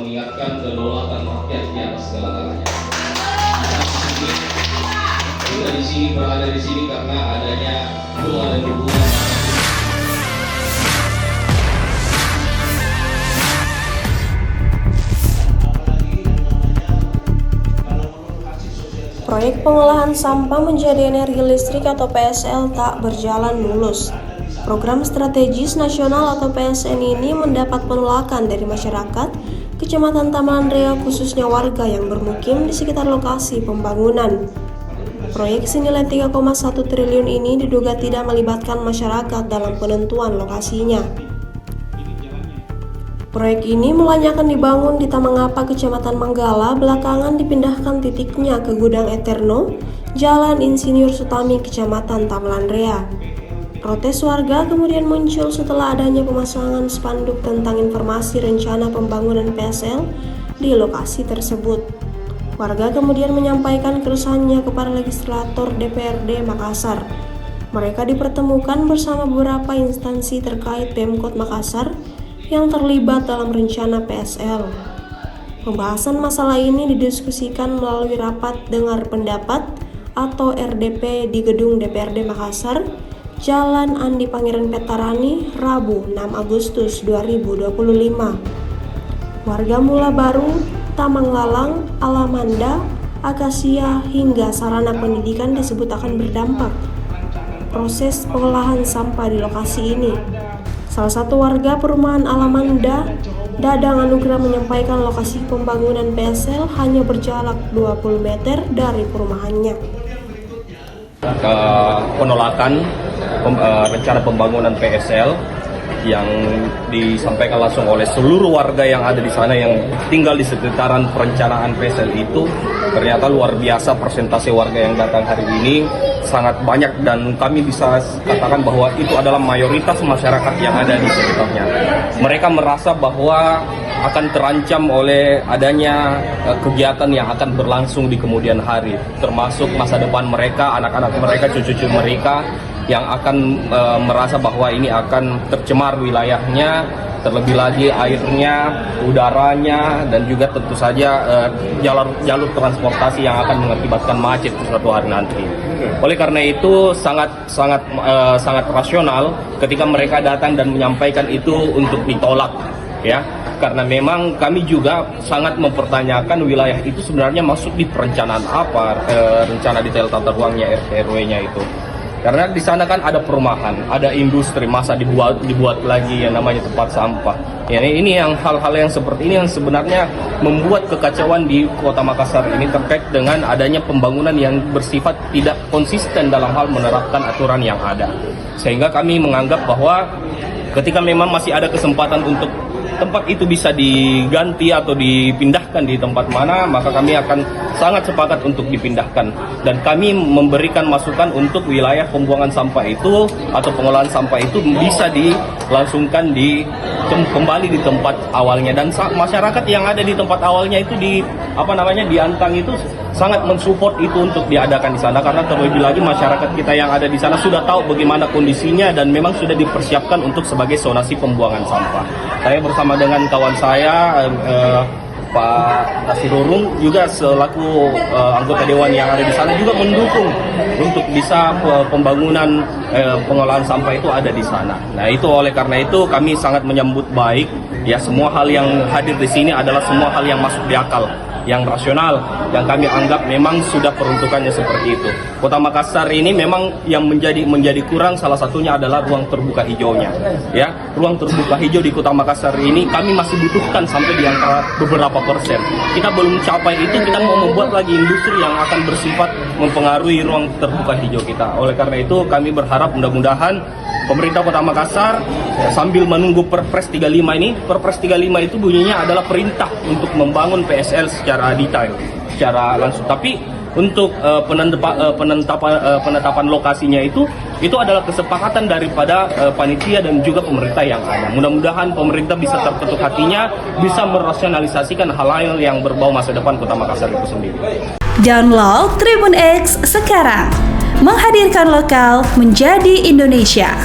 mengingatkan kedaulatan rakyat di atas segala-galanya. Kita di sini berada di sini karena adanya doa dan dukungan. Proyek pengolahan sampah menjadi energi listrik atau PSL tak berjalan mulus. Program strategis nasional atau PSN ini mendapat penolakan dari masyarakat Kecamatan Taman Rea, khususnya warga yang bermukim di sekitar lokasi pembangunan. Proyek senilai 3,1 triliun ini diduga tidak melibatkan masyarakat dalam penentuan lokasinya. Proyek ini mulanya akan dibangun di Tamangapa, Kecamatan Manggala, belakangan dipindahkan titiknya ke Gudang Eterno, Jalan Insinyur Sutami, Kecamatan Taman Rea. Protes warga kemudian muncul setelah adanya pemasangan spanduk tentang informasi rencana pembangunan PSL di lokasi tersebut. Warga kemudian menyampaikan keresahannya kepada legislator DPRD Makassar. Mereka dipertemukan bersama beberapa instansi terkait Pemkot Makassar yang terlibat dalam rencana PSL. Pembahasan masalah ini didiskusikan melalui rapat dengar pendapat atau RDP di gedung DPRD Makassar, Jalan Andi Pangeran Petarani, Rabu 6 Agustus 2025. Warga Mula Baru, Tamanglalang, Alamanda, Akasia hingga sarana pendidikan disebut akan berdampak proses pengolahan sampah di lokasi ini. Salah satu warga perumahan Alamanda, Dadang Anugrah, menyampaikan lokasi pembangunan PSL hanya berjarak 20 meter dari perumahannya. Penolakan rencana pembangunan PSL yang disampaikan langsung oleh seluruh warga yang ada di sana yang tinggal di sekitaran perencanaan PSL itu, ternyata luar biasa persentase warga yang datang hari ini sangat banyak, dan kami bisa katakan bahwa itu adalah mayoritas masyarakat yang ada di sekitarnya. Mereka merasa bahwa akan terancam oleh adanya kegiatan yang akan berlangsung di kemudian hari, termasuk masa depan mereka, anak-anak mereka, cucu-cucu mereka yang akan merasa bahwa ini akan tercemar wilayahnya, terlebih lagi airnya, udaranya, dan juga tentu saja jalur transportasi yang akan mengakibatkan macet suatu hari nanti. Oleh karena itu sangat rasional ketika mereka datang dan menyampaikan itu untuk ditolak, ya. Karena memang kami juga sangat mempertanyakan wilayah itu sebenarnya masuk di perencanaan apa, rencana detail tata ruangnya, RT RW-nya itu. Karena di sana kan ada perumahan, ada industri, masa dibuat lagi yang namanya tempat sampah. Ya, ini yang hal-hal yang seperti ini yang sebenarnya membuat kekacauan di Kota Makassar ini terkait dengan adanya pembangunan yang bersifat tidak konsisten dalam hal menerapkan aturan yang ada. Sehingga kami menganggap bahwa ketika memang masih ada kesempatan untuk tempat itu bisa diganti atau dipindahkan di tempat mana, maka kami akan sangat sepakat untuk dipindahkan. Dan kami memberikan masukan untuk wilayah pembuangan sampah itu atau pengolahan sampah itu bisa dilangsungkan kembali di tempat awalnya. Dan masyarakat yang ada di tempat awalnya itu di Antang itu sangat mensupport itu untuk diadakan di sana, karena terlebih lagi masyarakat kita yang ada di sana sudah tahu bagaimana kondisinya dan memang sudah dipersiapkan untuk sebagai zonasi pembuangan sampah. Saya bersama dengan kawan saya Pak Nasirurung juga selaku anggota dewan yang ada di sana juga mendukung untuk bisa pembangunan pengolahan sampah itu ada di sana. Nah, itu oleh karena itu kami sangat menyambut baik, ya, semua hal yang hadir di sini adalah semua hal yang masuk di akal, yang rasional, yang kami anggap memang sudah peruntukannya seperti itu. Kota Makassar ini memang yang menjadi kurang, salah satunya adalah ruang terbuka hijaunya. Ya, ruang terbuka hijau di Kota Makassar ini kami masih butuhkan sampai di angka beberapa persen. Kita belum capai itu, kita mau membuat lagi industri yang akan bersifat mempengaruhi ruang terbuka hijau kita. Oleh karena itu kami berharap mudah-mudahan pemerintah Kota Makassar sambil menunggu Perpres 35 ini, Perpres 35 itu bunyinya adalah perintah untuk membangun PSL secara detail, secara langsung. Tapi untuk penetapan lokasinya itu adalah kesepakatan daripada panitia dan juga pemerintah yang ada. Mudah-mudahan pemerintah bisa terketuk hatinya, bisa merasionalisasikan hal-hal yang berbau masa depan Kota Makassar itu sendiri. Download Tribun X sekarang, menghadirkan lokal menjadi Indonesia.